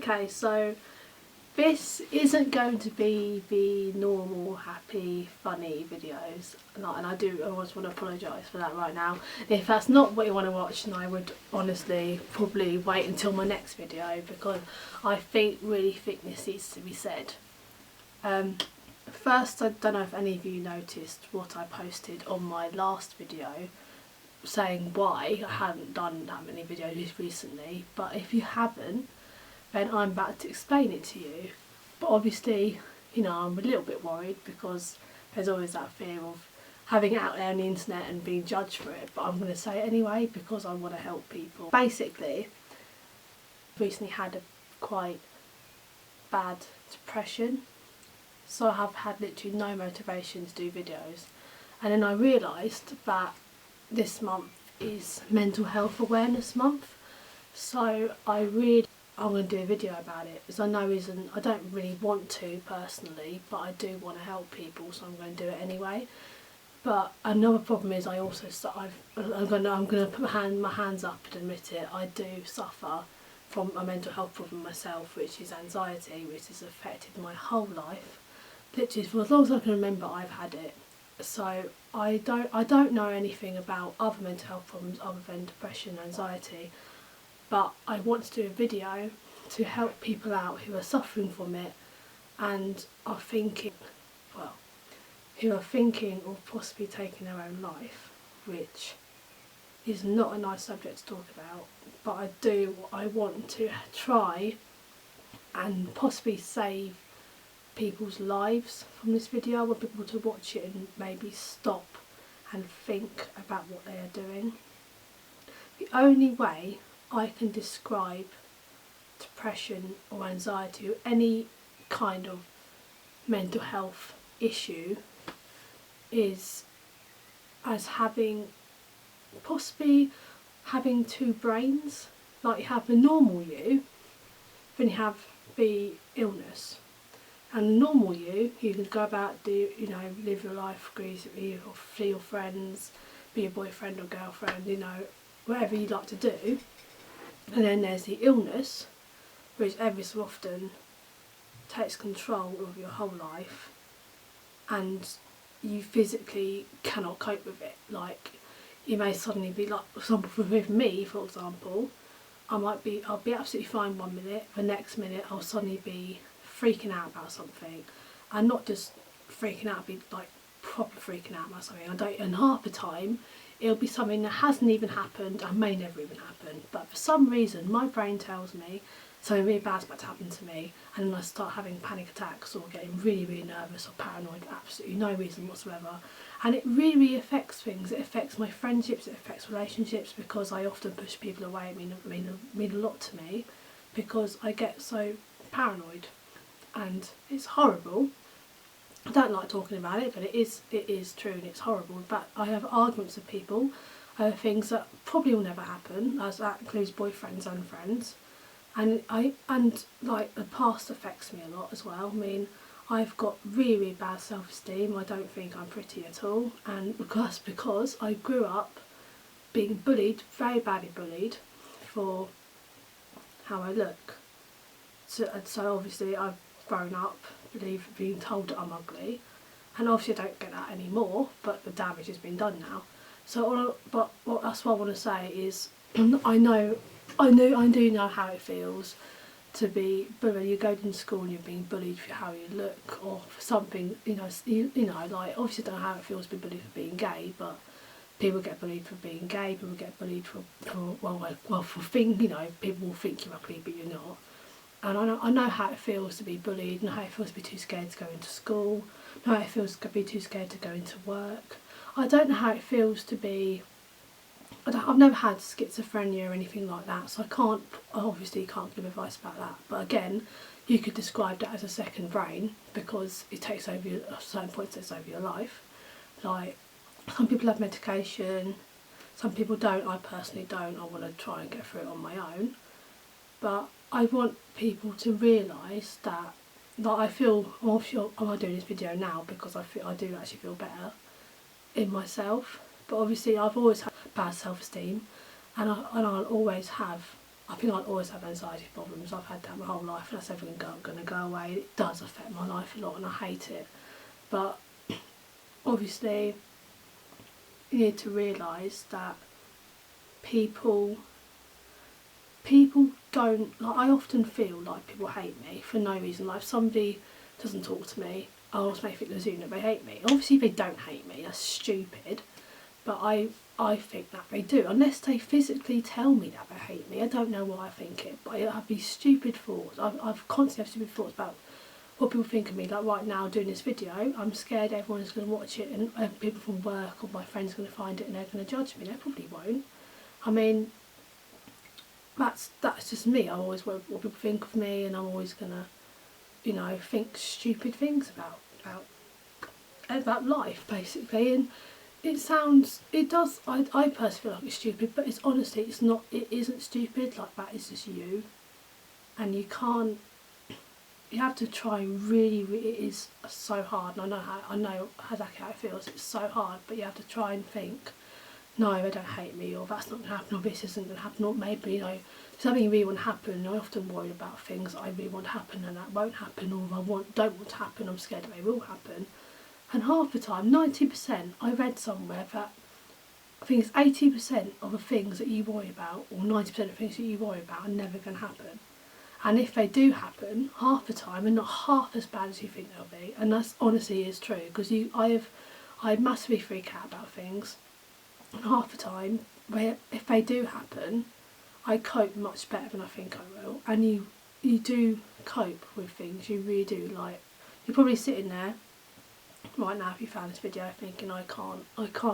Okay, so this isn't going to be the normal, happy, funny videos, and I always want to apologise for that right now. If that's not what you want to watch, then I would honestly probably wait until my next video, because I really think this needs to be said. First, I don't know if any of you noticed what I posted on my last video saying why I hadn't done that many videos recently, but if you haven't, then I'm about to explain it to you. But obviously, you know, I'm a little bit worried because there's always that fear of having it out there on the internet and being judged for it, but I'm going to say it anyway because I want to help people. Basically, I've recently had a quite bad depression, so I have had literally no motivation to do videos, and then I realised that this month is Mental Health Awareness Month, so I'm going to do a video about it. There's no reason, I don't really want to personally, but I do want to help people, so I'm going to do it anyway. But another problem is I'm going to put my hands up and admit it. I do suffer from a mental health problem myself, which is anxiety, which has affected my whole life. Literally for as long as I can remember, I've had it. So I don't know anything about other mental health problems other than depression and anxiety, but I want to do a video to help people out who are suffering from it and are thinking, who are thinking of possibly taking their own life, which is not a nice subject to talk about, but I want to try and possibly save people's lives from this video. I want people to watch it and maybe stop and think about what they are doing. The only way I can describe depression or anxiety or any kind of mental health issue is as possibly having two brains. Like you have the normal you, then you have the illness. And the normal you can go about, live your life, agree or see your friends, be your boyfriend or girlfriend, whatever you like to do. And then there's the illness, which every so often takes control of your whole life, and you physically cannot cope with it. Like, you may suddenly be like, with me, for example, I'll be absolutely fine 1 minute, the next minute I'll suddenly be freaking out about something, and not just freaking out, be like proper freaking out about something. And half the time it'll be something that hasn't even happened and may never even happen, but for some reason my brain tells me something really bad's about to happen to me, and then I start having panic attacks or getting really, really nervous or paranoid for absolutely no reason whatsoever. And it really, really affects things. It affects my friendships, it affects relationships, because I often push people away. It mean a lot to me because I get so paranoid, and it's horrible. I don't like talking about it, but it is true and it's horrible. But I have arguments with people over things that probably will never happen, as that includes boyfriends and friends. And like the past affects me a lot as well. I mean, I've got really bad self-esteem. I don't think I'm pretty at all, and because I grew up being bullied, very badly bullied, for how I look. So obviously I've grown up being told that I'm ugly, and obviously I don't get that anymore, but the damage has been done now. So that's what I want to say is I do know how it feels to be bullied. You go to school and you're being bullied for how you look or for something, like obviously I don't know how it feels to be bullied for being gay, but people get bullied for being gay, people get bullied for people will think you're ugly but you're not. And I know how it feels to be bullied, I know how it feels to be too scared to go into school, I know how it feels to be too scared to go into work. I don't know how it feels to be, I've never had schizophrenia or anything like that, so I obviously can't give advice about that. But again, you could describe that as a second brain, because it takes over at certain points, takes over your life. Like, some people have medication, some people don't. I personally don't. I want to try and get through it on my own. But I want people to realise that I feel, I'm doing this video now because I do actually feel better in myself. But obviously I've always had bad self-esteem, and I'll always have I think I'll always have anxiety problems. I've had that my whole life, and that's never going to go away. It does affect my life a lot, and I hate it. But obviously, you need to realise that people don't, like, I often feel like people hate me for no reason. Like, if somebody doesn't talk to me, I always make it assume that they hate me. Obviously they don't hate me, that's stupid, but I think that they do, unless they physically tell me that they hate me. I don't know why I think it, but I have these stupid thoughts. I've constantly have stupid thoughts about what people think of me. Like right now doing this video, I'm scared everyone's going to watch it, and people from work or my friends are going to find it and they're going to judge me. They probably won't. I mean, that's just me. I always worry what people think of me, and I'm always going to, you know, think stupid things about life, basically. And it does, I personally feel like it's stupid, but it's honestly, it's not, it isn't stupid. Like, that is just you, and you have to try really, it is so hard, and I know exactly how it feels. It's so hard, but you have to try and think, no, they don't hate me, or that's not going to happen, or this isn't going to happen, or maybe, you know, something you really want to happen. I often worry about things that I really want to happen and that won't happen, or don't want to happen, I'm scared that they will happen. And half the time, 90%, I read somewhere that I think it's 80% of the things that you worry about, or 90% of the things that you worry about, are never going to happen. And if they do happen, half the time, they're not half as bad as you think they'll be. And that's honestly is true, because I massively freak out about things, and half the time, if they do happen, I cope much better than I think I will. And you do cope with things, you really do. Like, you're probably sitting there right now, if you found this video, thinking, I can't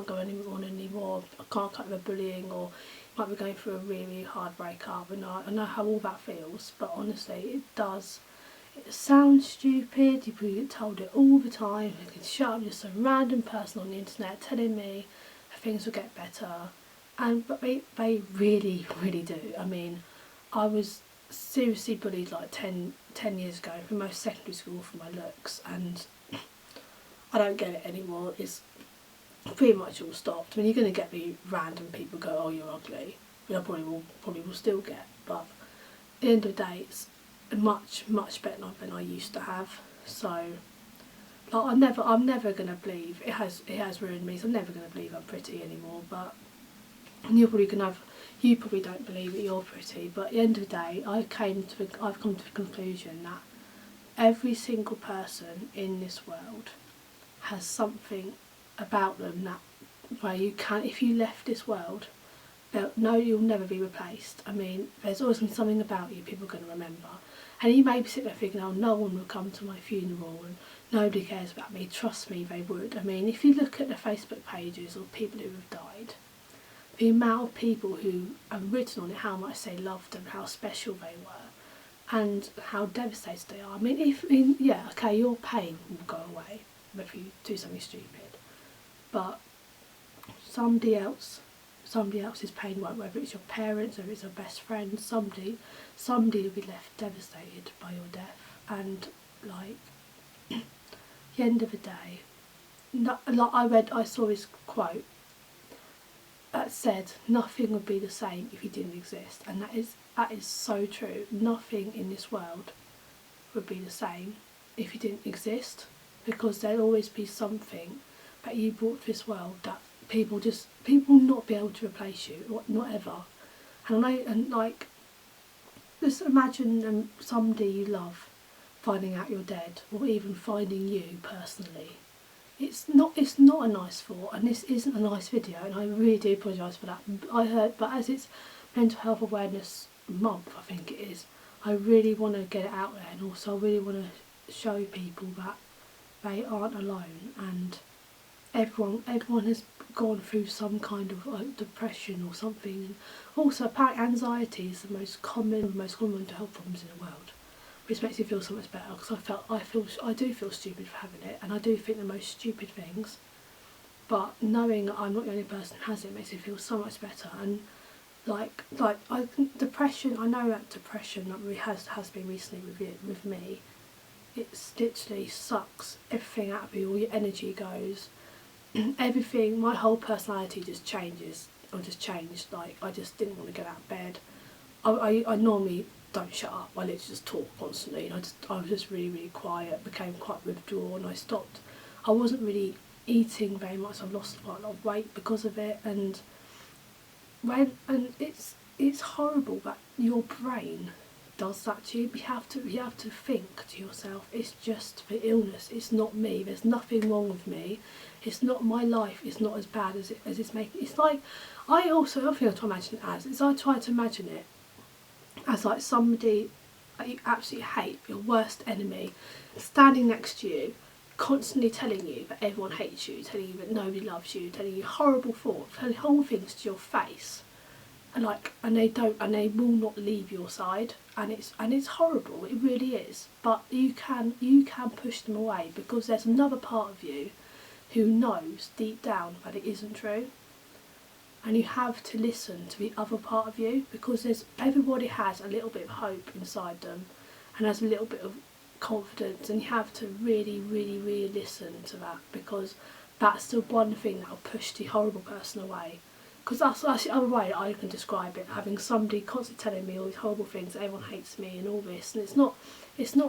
go on anymore, I can't cope with bullying, or you might be going through a really hard breakup. And I know how all that feels, but honestly, it sounds stupid. You probably get told it all the time. You can shut up, just some random person on the internet telling me that things will get better, but they really, really do. I mean, I was seriously bullied like 10 years ago from most secondary school for my looks, and I don't get it anymore. It's pretty much all stopped. I mean, you're going to get the random people go, oh, you're ugly, which I probably will still get, but at the end of the day, it's much better than I used to have. So, like, I'm never going to believe, it has ruined me, so I'm never going to believe I'm pretty anymore. But you probably don't believe that you're pretty, but at the end of the day, I've come to the conclusion that every single person in this world has something about them that where you can, if you left this world, you'll never be replaced. I mean, there's always been something about you people are going to remember. And you may be sitting there thinking, oh, no one will come to my funeral and nobody cares about me. Trust me, they would. I mean, if you look at the Facebook pages of people who have died, the amount of people who have written on it how much they loved them, how special they were, and how devastated they are. I mean, yeah, okay, your pain will go away if you do something stupid, but somebody else's pain won't, whether it's your parents, whether it's your best friend, somebody will be left devastated by your death. And like, at the end of the day, I saw this quote that said nothing would be the same if you didn't exist, and that is so true. Nothing in this world would be the same if you didn't exist, because there'll always be something that you brought to this world that people will not be able to replace you, not ever. And like, just imagine somebody you love finding out you're dead, or even finding you personally. It's not a nice thought, and this isn't a nice video, and I really do apologise for that. But as it's Mental Health Awareness Month, I think it is, I really want to get it out there, and also I really want to show people that they aren't alone, and everyone has gone through some kind of like depression or something. And also, apparently anxiety is the most common mental health problems in the world, which makes me feel so much better, because I do feel stupid for having it, and I do think the most stupid things, but knowing that I'm not the only person who has it makes me feel so much better. And like I think depression, I know that depression really has been recently with me. It's literally sucks everything out of you, all your energy goes, everything, my whole personality just changed. Like, I just didn't want to get out of bed. I normally don't shut up. I literally just talk constantly, and I was just really, really quiet, became quite withdrawn. I stopped. I wasn't really eating very much. I've lost quite a lot of weight because of it, and it's horrible that your brain does that to you. You have to think to yourself, it's just the illness, it's not me, there's nothing wrong with me, it's not my life, it's not as bad as it's making. It's like, I also, I think I try to imagine it as, is I try to imagine it as like somebody that you absolutely hate, your worst enemy, standing next to you, constantly telling you that everyone hates you, telling you that nobody loves you, telling you horrible thoughts, telling horrible things to your face, and they will not leave your side, and it's horrible, it really is. But you can push them away, because there's another part of you who knows deep down that it isn't true, and you have to listen to the other part of you, because everybody has a little bit of hope inside them and has a little bit of confidence, and you have to really, really, really listen to that, because that's the one thing that will push the horrible person away. Because that's the other way I can describe it, having somebody constantly telling me all these horrible things, that everyone hates me and all this, and it's not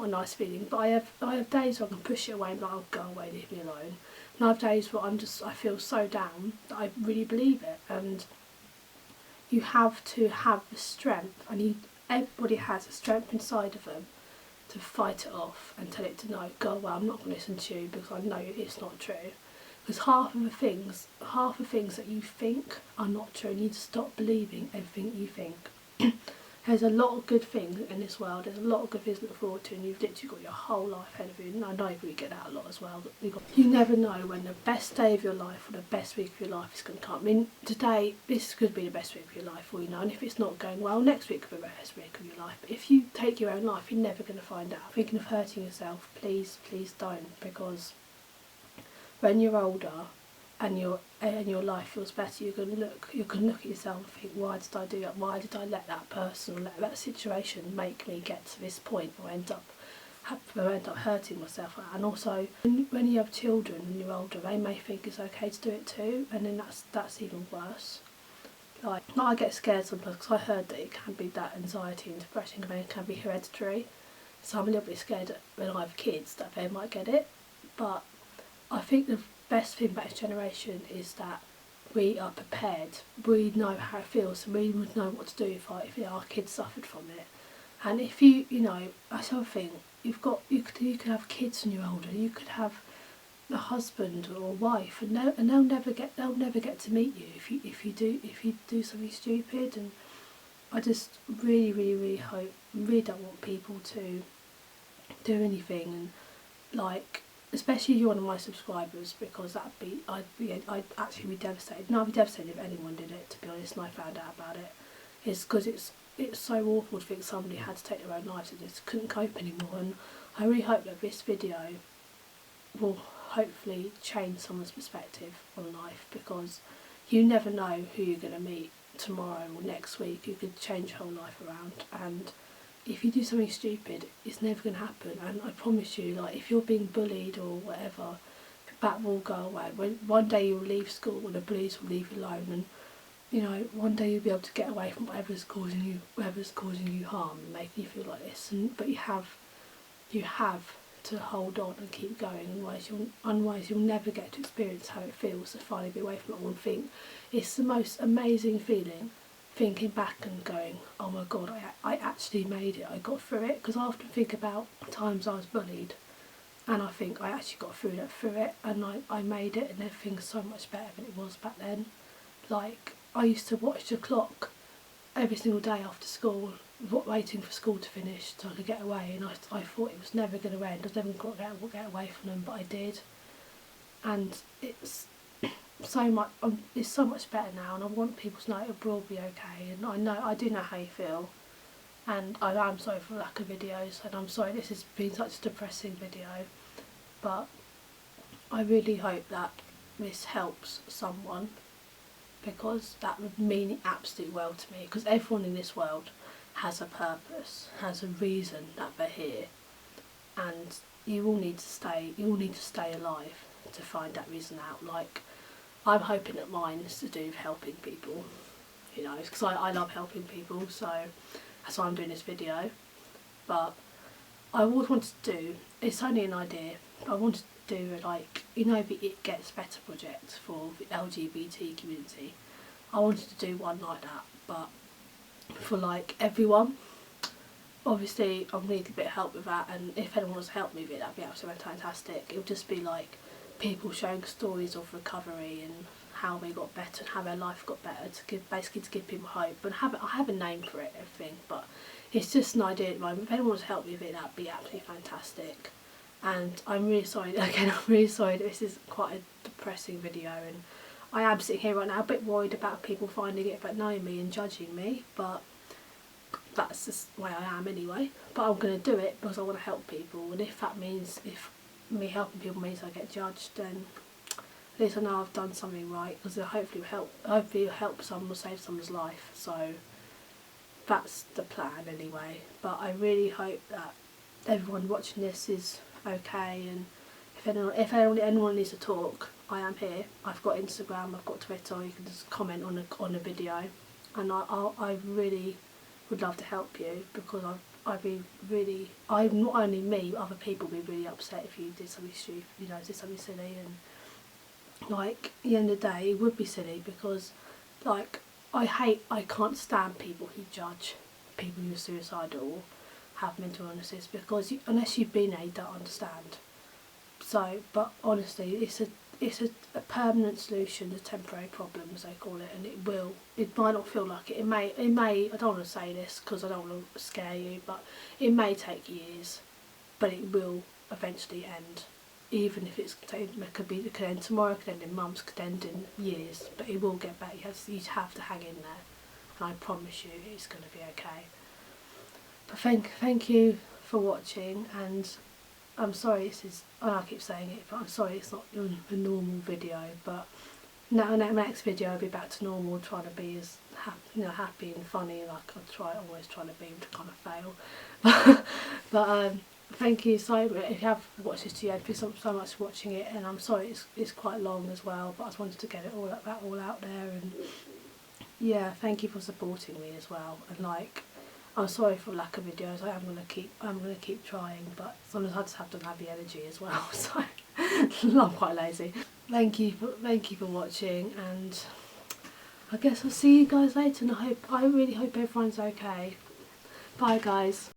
a nice feeling. But I have days where I can push it away and be like, oh, go away, leave me alone. And I have days where I feel so down that I really believe it. And you have to have the strength, and everybody has a strength inside of them to fight it off and tell it to no, go away, I'm not going to listen to you, because I know it's not true. Because half the things that you think are not true. You need to stop believing everything you think. There's a lot of good things in this world. There's a lot of good things to look forward to, and you've literally got your whole life ahead of you. And I know you get that a lot as well. You never know when the best day of your life or the best week of your life is going to come. I mean, today, this could be the best week of your life, all you know. And if it's not going well, next week could be the best week of your life. But if you take your own life, you're never going to find out. Thinking of hurting yourself, please don't, because when you're older and your life feels better, you can look at yourself and think, why did I do that? Why did I let that person or let that situation make me get to this point where I end up hurting myself? And also, when you have children and you're older, they may think it's okay to do it too, and then that's even worse. Like, I get scared sometimes, because I heard that it can be, that anxiety and depression can be hereditary, so I'm a little bit scared that when I have kids that they might get it. But I think the best thing about this generation is that we are prepared. We know how it feels, and we would know what to do if our kids suffered from it. And if you know, that's the other thing. You could have kids when you're older. You could have a husband or a wife, and they'll never get to meet you if you do something stupid. And I just really, really, really hope, really don't want people to do anything, and like, especially if you're one of my subscribers, because I'd actually be devastated. No, I'd be devastated if anyone did it, to be honest, and I found out about it. It's because it's so awful to think somebody had to take their own lives and just couldn't cope anymore. And I really hope that this video will hopefully change someone's perspective on life, because you never know who you're going to meet tomorrow or next week. You could change your whole life around, and if you do something stupid, it's never going to happen. And I promise you, like, if you're being bullied or whatever, that will go away. One day you'll leave school and the police will leave you alone, and you know, one day you'll be able to get away from whatever's causing you harm and making you feel like this. But you have to hold on and keep going, otherwise you'll never get to experience how it feels to finally be away from it all and think. It's the most amazing feeling, thinking back and going, oh my god, I actually made it, I got through it. Because I often think about times I was bullied, and I think I actually got through it, and I made it, and everything's so much better than it was back then. Like, I used to watch the clock every single day after school, waiting for school to finish so I could get away, and I thought it was never going to end. I was never going to get away from them, but I did. And it's so much better now, and I want people to know it will be okay. And I do know how you feel, and I am sorry for the lack of videos, and I'm sorry this has been such a depressing video, but I really hope that this helps someone, because that would mean absolute well to me, because everyone in this world has a purpose, has a reason that they're here, and you all need to stay alive to find that reason out. Like, I'm hoping that mine is to do with helping people. you know, because I love helping people, so that's why I'm doing this video. But I always wanted to do, it's only an idea, but I wanted to do like, you know, the It Gets Better project for the LGBT community. I wanted to do one like that, but for like everyone. Obviously I need a bit of help with that, and if anyone wants to help me with it, that'd be absolutely fantastic. It would just be like people showing stories of recovery and how they got better and how their life got better, to give people hope. And I have a name for it, everything, but it's just an idea at the moment. If anyone wants to help me with it, that'd be absolutely fantastic. And I'm really sorry, again, I'm really sorry that this is quite a depressing video, and I am sitting here right now a bit worried about people finding it but knowing me and judging me, but that's just the way I am anyway. But I'm going to do it because I want to help people, and if that means, if me helping people means I get judged, then at least I know I've done something right, because hopefully it'll help someone or save someone's life. So that's the plan anyway. But I really hope that everyone watching this is okay, and if anyone needs to talk, I am here. I've got Instagram, I've got Twitter, you can just comment on a video, and I really would love to help you, because I'd be really, not only me, other people would be really upset if you did something stupid, you know, did something silly. And like at the end of the day, it would be silly, because like I can't stand people who judge people who are suicidal or have mental illnesses, because unless you've been there, you don't understand. So, but honestly, it's a permanent solution to temporary problems, they call it, and it might not feel like it. It may, I don't want to say this because I don't want to scare you, but it may take years, but it will eventually end. Even if it could end tomorrow, it could end in months, could end in years, but it will get better. You have to hang in there, and I promise you it's going to be okay. But thank you for watching, and I'm sorry I keep saying it, but I'm sorry it's not a normal video. But now next video I'll be back to normal, trying to be as happy and funny like always trying to be, to kind of fail. But thank you so much if you have watched this to the end. Thank you so much for watching it, and I'm sorry it's quite long as well, but I just wanted to get it all out there. And yeah, thank you for supporting me as well. And like, I'm sorry for lack of videos. I'm gonna keep trying, but sometimes I just have to have the energy as well. So I'm quite lazy. Thank you for watching, and I guess I'll see you guys later. And I really hope everyone's okay. Bye guys.